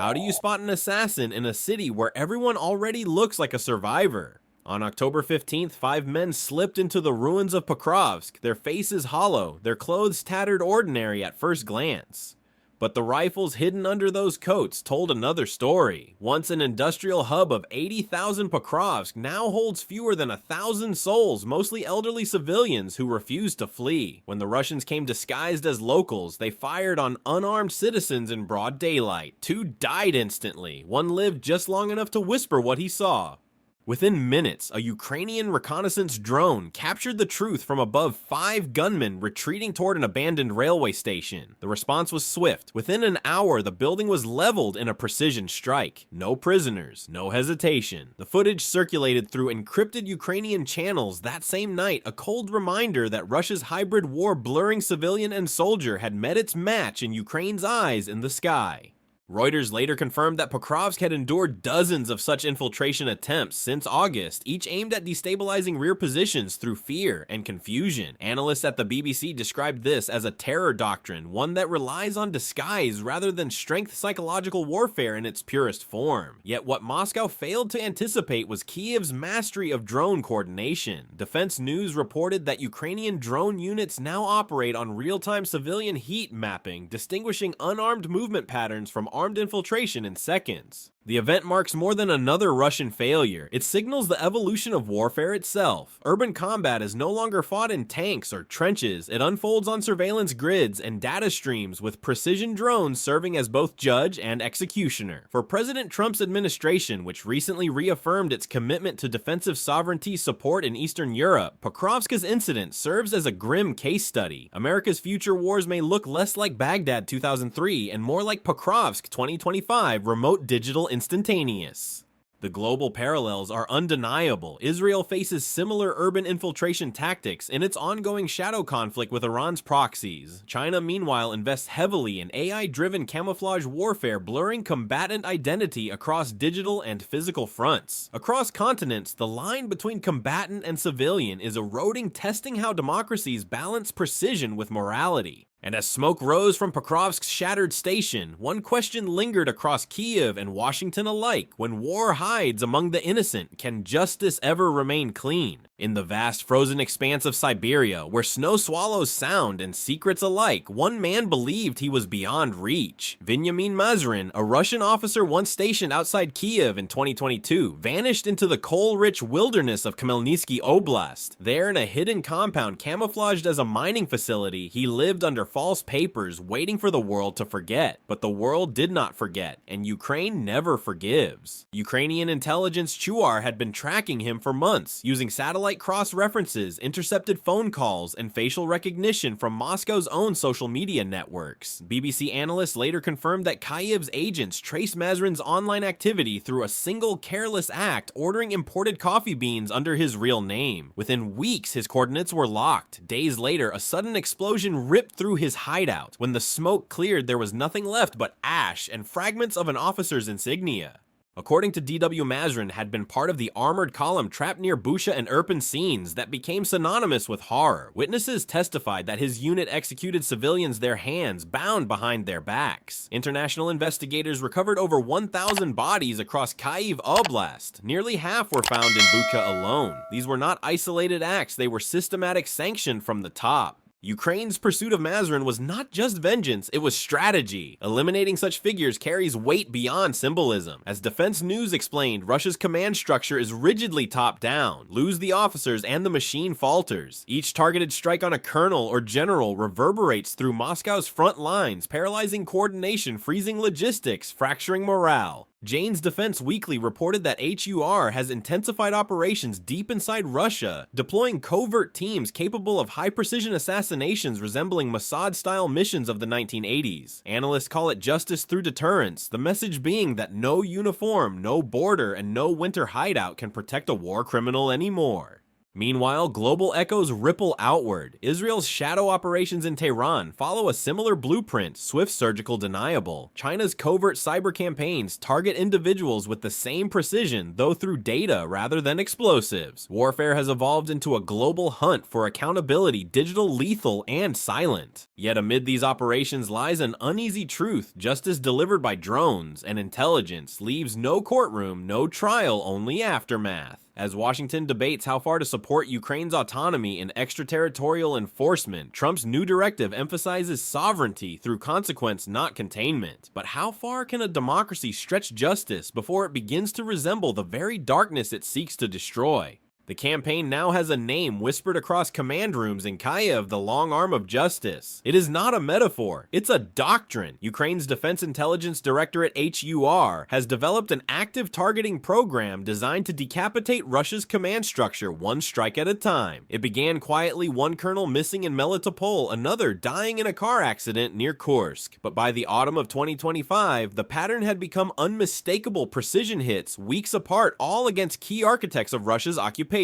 How do you spot an assassin in a city where everyone already looks like a survivor? On October 15th, 5 men slipped into the ruins of Pokrovsk, their faces hollow, their clothes tattered ordinary at first glance. But the rifles hidden under those coats told another story. Once an industrial hub of 80,000, Pokrovsk now holds fewer than 1,000 souls, mostly elderly civilians who refused to flee. When the Russians came disguised as locals, they fired on unarmed citizens in broad daylight. 2 died instantly. One lived just long enough to whisper what he saw. Within minutes, a Ukrainian reconnaissance drone captured the truth from above 5 gunmen retreating toward an abandoned railway station. The response was swift. Within an hour, the building was leveled in a precision strike. No prisoners, no hesitation. The footage circulated through encrypted Ukrainian channels that same night, a cold reminder that Russia's hybrid war blurring civilian and soldier had met its match in Ukraine's eyes in the sky. Reuters later confirmed that Pokrovsk had endured dozens of such infiltration attempts since August, each aimed at destabilizing rear positions through fear and confusion. Analysts at the BBC described this as a terror doctrine, one that relies on disguise rather than strength psychological warfare in its purest form. Yet what Moscow failed to anticipate was Kiev's mastery of drone coordination. Defense News reported that Ukrainian drone units now operate on real-time civilian heat mapping, distinguishing unarmed movement patterns from armed infiltration in seconds. The event marks more than another Russian failure. It signals the evolution of warfare itself. Urban combat is no longer fought in tanks or trenches. It unfolds on surveillance grids and data streams, with precision drones serving as both judge and executioner. For President Trump's administration, which recently reaffirmed its commitment to defensive sovereignty support in Eastern Europe, Pokrovska's incident serves as a grim case study. America's future wars may look less like Baghdad 2003 and more like Pokrovsk 2025, remote digital instantaneous. The global parallels are undeniable. Israel faces similar urban infiltration tactics in its ongoing shadow conflict with Iran's proxies. China, meanwhile, invests heavily in AI-driven camouflage warfare, blurring combatant identity across digital and physical fronts. Across continents, the line between combatant and civilian is eroding, testing how democracies balance precision with morality. And as smoke rose from Pokrovsk's shattered station, one question lingered across Kiev and Washington alike. When war hides among the innocent, can justice ever remain clean? In the vast frozen expanse of Siberia, where snow swallows sound and secrets alike, one man believed he was beyond reach. Veniamin Mazrin, a Russian officer once stationed outside Kiev in 2022, vanished into the coal-rich wilderness of Khmelnytsky Oblast. There, in a hidden compound camouflaged as a mining facility, he lived under false papers, waiting for the world to forget. But the world did not forget, and Ukraine never forgives. Ukrainian intelligence Chuar had been tracking him for months, using satellite cross-references, intercepted phone calls, and facial recognition from Moscow's own social media networks. BBC analysts later confirmed that Kiev's agents traced Mazrin's online activity through a single careless act, ordering imported coffee beans under his real name. Within weeks, his coordinates were locked. Days later, a sudden explosion ripped through his hideout. When the smoke cleared, there was nothing left but ash and fragments of an officer's insignia. According to DW, Mazrin had been part of the armored column trapped near Busha and Irpin scenes that became synonymous with horror. Witnesses testified that his unit executed civilians their hands bound behind their backs. International investigators recovered over 1,000 bodies across Kyiv Oblast. Nearly half were found in Bucha alone. These were not isolated acts, they were systematic, sanctioned from the top. Ukraine's pursuit of Mazrin was not just vengeance, it was strategy. Eliminating such figures carries weight beyond symbolism. As Defense News explained, Russia's command structure is rigidly top-down. Lose the officers and the machine falters. Each targeted strike on a colonel or general reverberates through Moscow's front lines, paralyzing coordination, freezing logistics, fracturing morale. Jane's Defense Weekly reported that HUR has intensified operations deep inside Russia, deploying covert teams capable of high-precision assassinations resembling Mossad-style missions of the 1980s. Analysts call it justice through deterrence, the message being that no uniform, no border, and no winter hideout can protect a war criminal anymore. Meanwhile, global echoes ripple outward. Israel's shadow operations in Tehran follow a similar blueprint, swift surgical deniable. China's covert cyber campaigns target individuals with the same precision, though through data rather than explosives. Warfare has evolved into a global hunt for accountability, digital, lethal, and silent. Yet amid these operations lies an uneasy truth: justice delivered by drones and intelligence leaves no courtroom, no trial, only aftermath. As Washington debates how far to support Ukraine's autonomy and extraterritorial enforcement, Trump's new directive emphasizes sovereignty through consequence, not containment. But how far can a democracy stretch justice before it begins to resemble the very darkness it seeks to destroy? The campaign now has a name whispered across command rooms in Kyiv: the long arm of justice. It is not a metaphor, it's a doctrine. Ukraine's Defense Intelligence Directorate HUR has developed an active targeting program designed to decapitate Russia's command structure one strike at a time. It began quietly, one colonel missing in Melitopol, another dying in a car accident near Kursk. But by the autumn of 2025, the pattern had become unmistakable: precision hits, weeks apart, all against key architects of Russia's occupation.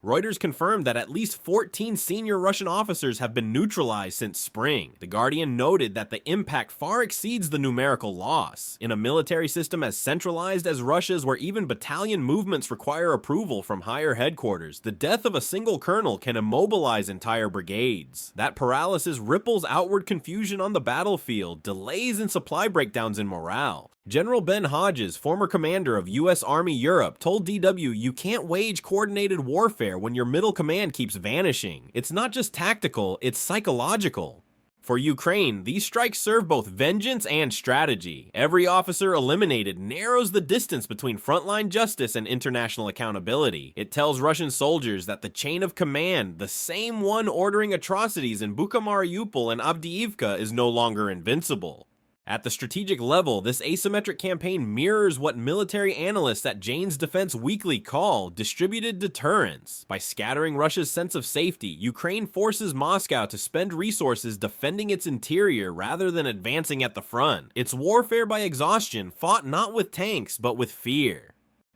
Reuters confirmed that at least 14 senior Russian officers have been neutralized since spring. The Guardian noted that the impact far exceeds the numerical loss. In a military system as centralized as Russia's, where even battalion movements require approval from higher headquarters, the death of a single colonel can immobilize entire brigades. That paralysis ripples outward confusion on the battlefield, delays and supply breakdowns in morale. General Ben Hodges, former commander of U.S. Army Europe, told DW, "You can't wage coordinated warfare when your middle command keeps vanishing. It's not just tactical, it's psychological." For Ukraine, these strikes serve both vengeance and strategy. Every officer eliminated narrows the distance between frontline justice and international accountability. It tells Russian soldiers that the chain of command, the same one ordering atrocities in Bucha, Mariupol, and Avdiivka, is no longer invincible. At the strategic level, this asymmetric campaign mirrors what military analysts at Jane's Defense Weekly call distributed deterrence. By scattering Russia's sense of safety, Ukraine forces Moscow to spend resources defending its interior rather than advancing at the front. It's warfare by exhaustion, fought not with tanks, but with fear.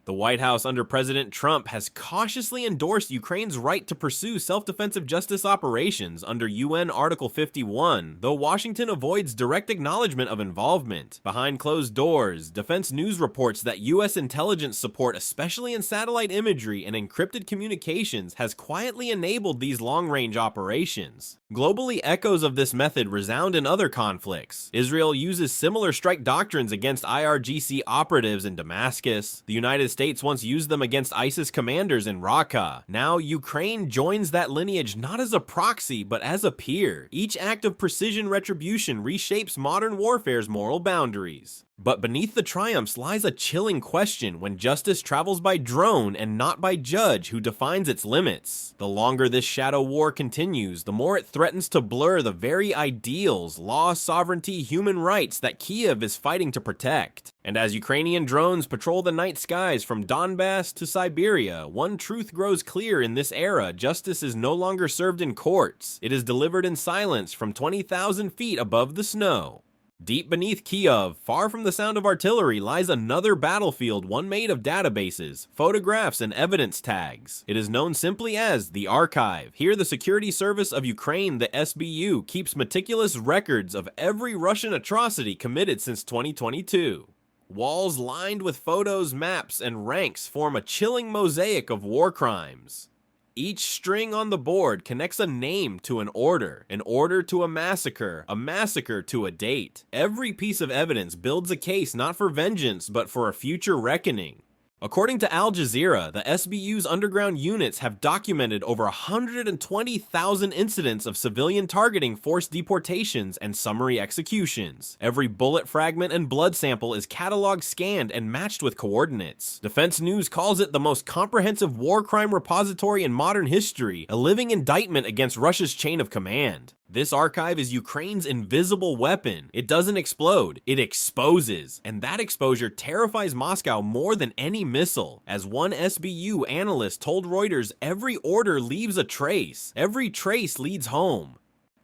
The White House under President Trump has cautiously endorsed Ukraine's right to pursue self-defensive justice operations under UN Article 51, though Washington avoids direct acknowledgement of involvement. Behind closed doors, Defense News reports that U.S. intelligence support, especially in satellite imagery and encrypted communications, has quietly enabled these long-range operations. Globally, echoes of this method resound in other conflicts. Israel uses similar strike doctrines against IRGC operatives in Damascus. The United States once used them against ISIS commanders in Raqqa. Now, Ukraine joins that lineage not as a proxy, but as a peer. Each act of precision retribution reshapes modern warfare's moral boundaries. But beneath the triumphs lies a chilling question: when justice travels by drone and not by judge who defines its limits. The longer this shadow war continues, the more it threatens to blur the very ideals, law, sovereignty, human rights that Kyiv is fighting to protect. And as Ukrainian drones patrol the night skies from Donbass to Siberia, one truth grows clear in this era: justice is no longer served in courts. It is delivered in silence from 20,000 feet above the snow. Deep beneath Kyiv, far from the sound of artillery, lies another battlefield, one made of databases, photographs, and evidence tags. It is known simply as the Archive. Here, the Security Service of Ukraine, the SBU, keeps meticulous records of every Russian atrocity committed since 2022. Walls lined with photos, maps, and ranks form a chilling mosaic of war crimes. Each string on the board connects a name to an order to a massacre to a date. Every piece of evidence builds a case not for vengeance, but for a future reckoning. According to Al Jazeera, the SBU's underground units have documented over 120,000 incidents of civilian targeting, forced deportations, and summary executions. Every bullet fragment and blood sample is cataloged, scanned, and matched with coordinates. Defense News calls it the most comprehensive war crime repository in modern history, a living indictment against Russia's chain of command. This archive is Ukraine's invisible weapon. It doesn't explode, it exposes. And that exposure terrifies Moscow more than any missile. As one SBU analyst told Reuters, every order leaves a trace. Every trace leads home.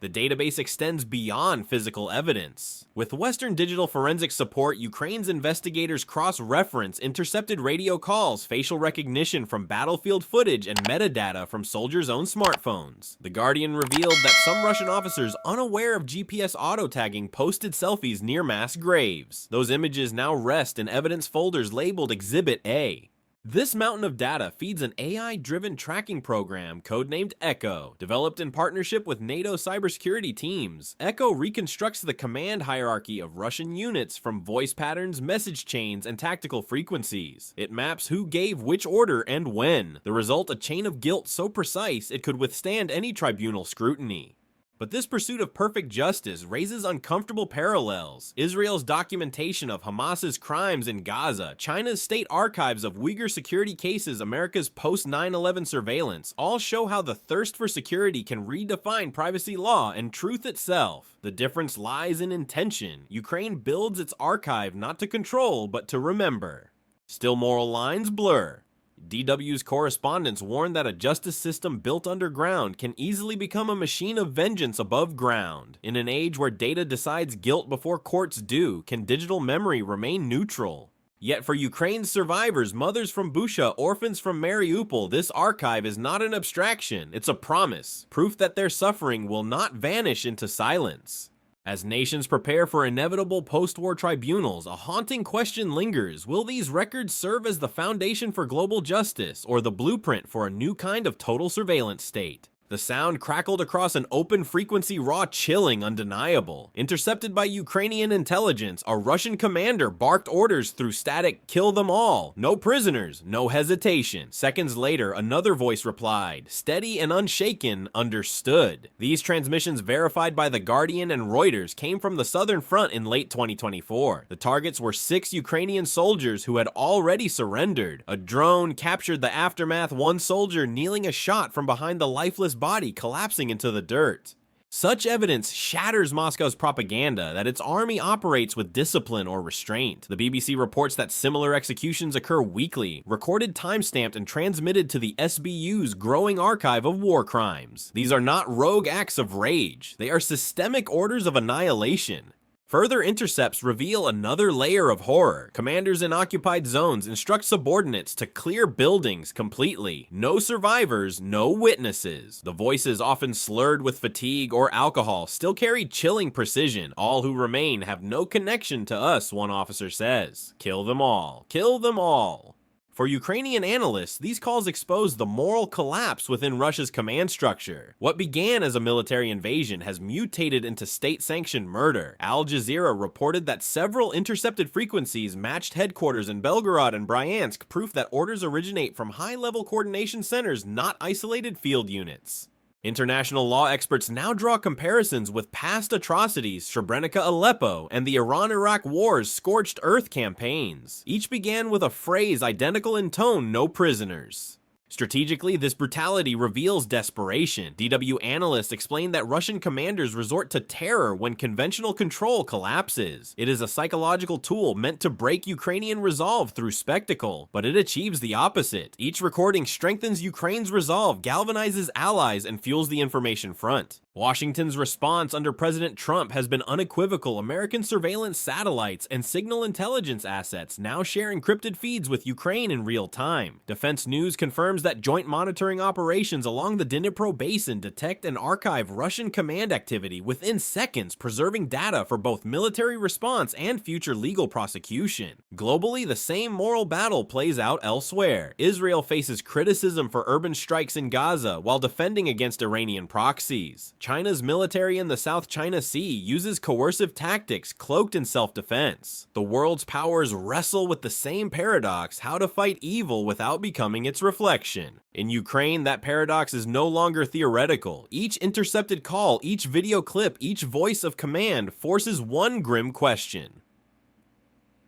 The database extends beyond physical evidence. With Western digital forensic support, Ukraine's investigators cross-reference intercepted radio calls, facial recognition from battlefield footage, and metadata from soldiers' own smartphones. The Guardian revealed that some Russian officers unaware of GPS auto-tagging posted selfies near mass graves. Those images now rest in evidence folders labeled Exhibit A. This mountain of data feeds an AI-driven tracking program codenamed Echo, developed in partnership with NATO cybersecurity teams. Echo reconstructs the command hierarchy of Russian units from voice patterns, message chains, and tactical frequencies. It maps who gave which order and when. The result, a chain of guilt so precise it could withstand any tribunal scrutiny. But this pursuit of perfect justice raises uncomfortable parallels. Israel's documentation of Hamas's crimes in Gaza, China's state archives of Uyghur security cases, America's post-9/11 surveillance, all show how the thirst for security can redefine privacy law and truth itself. The difference lies in intention. Ukraine builds its archive not to control, but to remember. Still moral lines blur. DW's correspondents warn that a justice system built underground can easily become a machine of vengeance above ground. In an age where data decides guilt before courts do, can digital memory remain neutral? Yet for Ukraine's survivors, mothers from Busha, orphans from Mariupol, this archive is not an abstraction, it's a promise, proof that their suffering will not vanish into silence. As nations prepare for inevitable post-war tribunals, a haunting question lingers. Will these records serve as the foundation for global justice, or the blueprint for a new kind of total surveillance state? The sound crackled across an open frequency, raw, chilling, undeniable. Intercepted by Ukrainian intelligence, a Russian commander barked orders through static, "Kill them all, no prisoners, no hesitation." Seconds later, another voice replied, steady and unshaken, "Understood." These transmissions, verified by The Guardian and Reuters, came from the Southern Front in late 2024. The targets were 6 Ukrainian soldiers who had already surrendered. A drone captured the aftermath, one soldier kneeling a shot from behind the lifeless body collapsing into the dirt. Such evidence shatters Moscow's propaganda that its army operates with discipline or restraint. The BBC reports that similar executions occur weekly, recorded, timestamped, and transmitted to the SBU's growing archive of war crimes. These are not rogue acts of rage, they are systemic orders of annihilation. Further intercepts reveal another layer of horror. Commanders in occupied zones instruct subordinates to clear buildings completely. No survivors, no witnesses. The voices, often slurred with fatigue or alcohol, still carry chilling precision. All who remain have no connection to us, one officer says. Kill them all. Kill them all. For Ukrainian analysts, these calls expose the moral collapse within Russia's command structure. What began as a military invasion has mutated into state-sanctioned murder. Al Jazeera reported that several intercepted frequencies matched headquarters in Belgorod and Bryansk, proof that orders originate from high-level coordination centers, not isolated field units. International law experts now draw comparisons with past atrocities, Srebrenica, Aleppo, and the Iran-Iraq War's scorched earth campaigns. Each began with a phrase identical in tone, "no prisoners." Strategically, this brutality reveals desperation. DW analysts explain that Russian commanders resort to terror when conventional control collapses. It is a psychological tool meant to break Ukrainian resolve through spectacle, but it achieves the opposite. Each recording strengthens Ukraine's resolve, galvanizes allies, and fuels the information front. Washington's response under President Trump has been unequivocal. American surveillance satellites and signal intelligence assets now share encrypted feeds with Ukraine in real time. Defense News confirms that joint monitoring operations along the Dnipro Basin detect and archive Russian command activity within seconds, preserving data for both military response and future legal prosecution. Globally, the same moral battle plays out elsewhere. Israel faces criticism for urban strikes in Gaza while defending against Iranian proxies. China's military in the South China Sea uses coercive tactics cloaked in self-defense. The world's powers wrestle with the same paradox: how to fight evil without becoming its reflection. In Ukraine, that paradox is no longer theoretical. Each intercepted call, each video clip, each voice of command forces one grim question.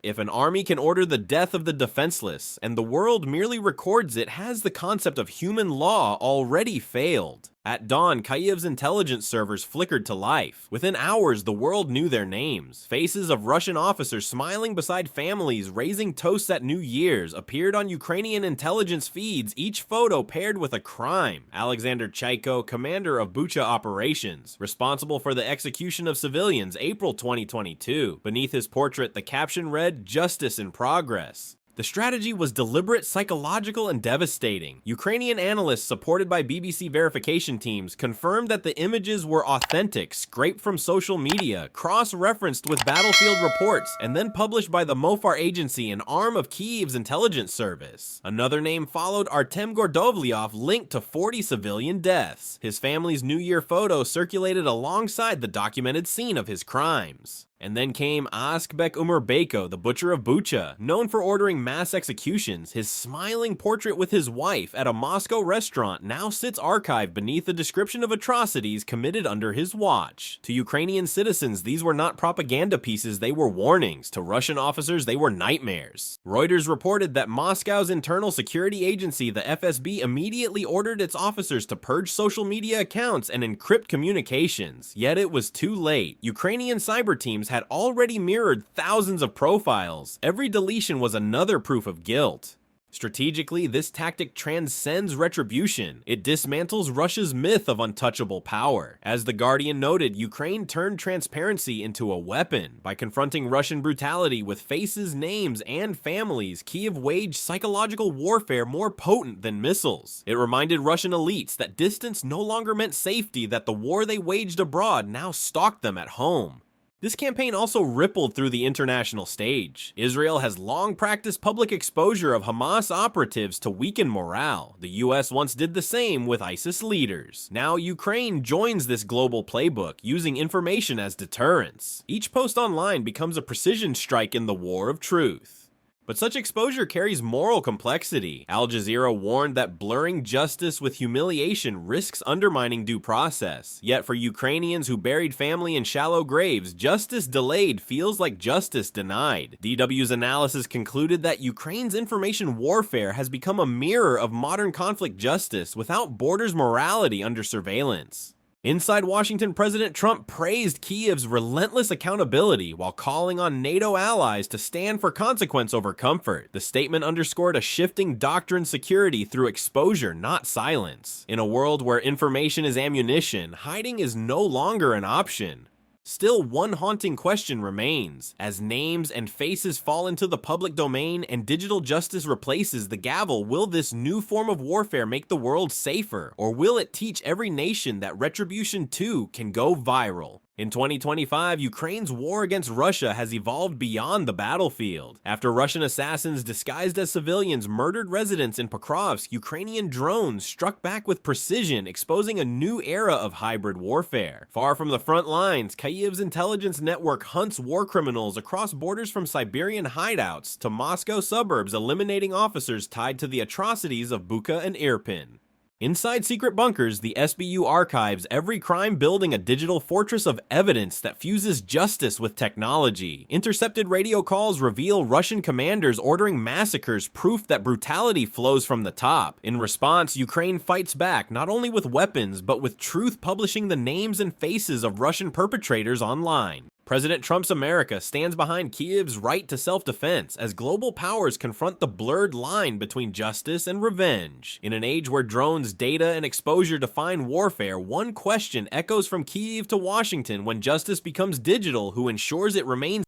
If an army can order the death of the defenseless, and the world merely records it, has the concept of human law already failed? At dawn, Kyiv's intelligence servers flickered to life. Within hours, the world knew their names. Faces of Russian officers smiling beside families, raising toasts at New Year's, appeared on Ukrainian intelligence feeds, each photo paired with a crime. Alexander Chaiko, commander of Bucha operations, responsible for the execution of civilians, April 2022. Beneath his portrait, the caption read, "Justice in Progress." The strategy was deliberate, psychological, and devastating. Ukrainian analysts supported by BBC verification teams confirmed that the images were authentic, scraped from social media, cross-referenced with battlefield reports, and then published by the Mofar agency, an arm of Kyiv's intelligence service. Another name followed, Artem Gordovlyov, linked to 40 civilian deaths. His family's New Year photo circulated alongside the documented scene of his crimes. And then came Askbek Umerbeko, the butcher of Bucha. Known for ordering mass executions, his smiling portrait with his wife at a Moscow restaurant now sits archived beneath the description of atrocities committed under his watch. To Ukrainian citizens, these were not propaganda pieces, they were warnings. To Russian officers, they were nightmares. Reuters reported that Moscow's internal security agency, the FSB, immediately ordered its officers to purge social media accounts and encrypt communications. Yet it was too late. Ukrainian cyber teams had already mirrored thousands of profiles. Every deletion was another proof of guilt. Strategically, this tactic transcends retribution. It dismantles Russia's myth of untouchable power. As The Guardian noted, Ukraine turned transparency into a weapon. By confronting Russian brutality with faces, names, and families, Kyiv waged psychological warfare more potent than missiles. It reminded Russian elites that distance no longer meant safety, that the war they waged abroad now stalked them at home. This campaign also rippled through the international stage. Israel has long practiced public exposure of Hamas operatives to weaken morale. The US once did the same with ISIS leaders. Now Ukraine joins this global playbook, using information as deterrence. Each post online becomes a precision strike in the war of truth. But such exposure carries moral complexity. Al Jazeera warned that blurring justice with humiliation risks undermining due process. Yet for Ukrainians who buried family in shallow graves, justice delayed feels like justice denied. DW's analysis concluded that Ukraine's information warfare has become a mirror of modern conflict justice without borders morality under surveillance. Inside Washington, President Trump praised Kyiv's relentless accountability while calling on NATO allies to stand for consequence over comfort. The statement underscored a shifting doctrine security through exposure, not silence. In a world where information is ammunition, hiding is no longer an option. Still, one haunting question remains. As names and faces fall into the public domain and digital justice replaces the gavel, will this new form of warfare make the world safer? Or will it teach every nation that retribution too can go viral? In 2025, Ukraine's war against Russia has evolved beyond the battlefield. After Russian assassins disguised as civilians murdered residents in Pokrovsk, Ukrainian drones struck back with precision, exposing a new era of hybrid warfare. Far from the front lines, Kyiv's intelligence network hunts war criminals across borders from Siberian hideouts to Moscow suburbs, eliminating officers tied to the atrocities of Bucha and Irpin. Inside secret bunkers, the SBU archives every crime, building a digital fortress of evidence that fuses justice with technology. Intercepted radio calls reveal Russian commanders ordering massacres, proof that brutality flows from the top. In response, Ukraine fights back, not only with weapons, but with truth, publishing the names and faces of Russian perpetrators online. President Trump's America stands behind Kyiv's right to self-defense as global powers confront the blurred line between justice and revenge. In an age where drones, data, and exposure define warfare, one question echoes from Kyiv to Washington: when justice becomes digital, who ensures it remains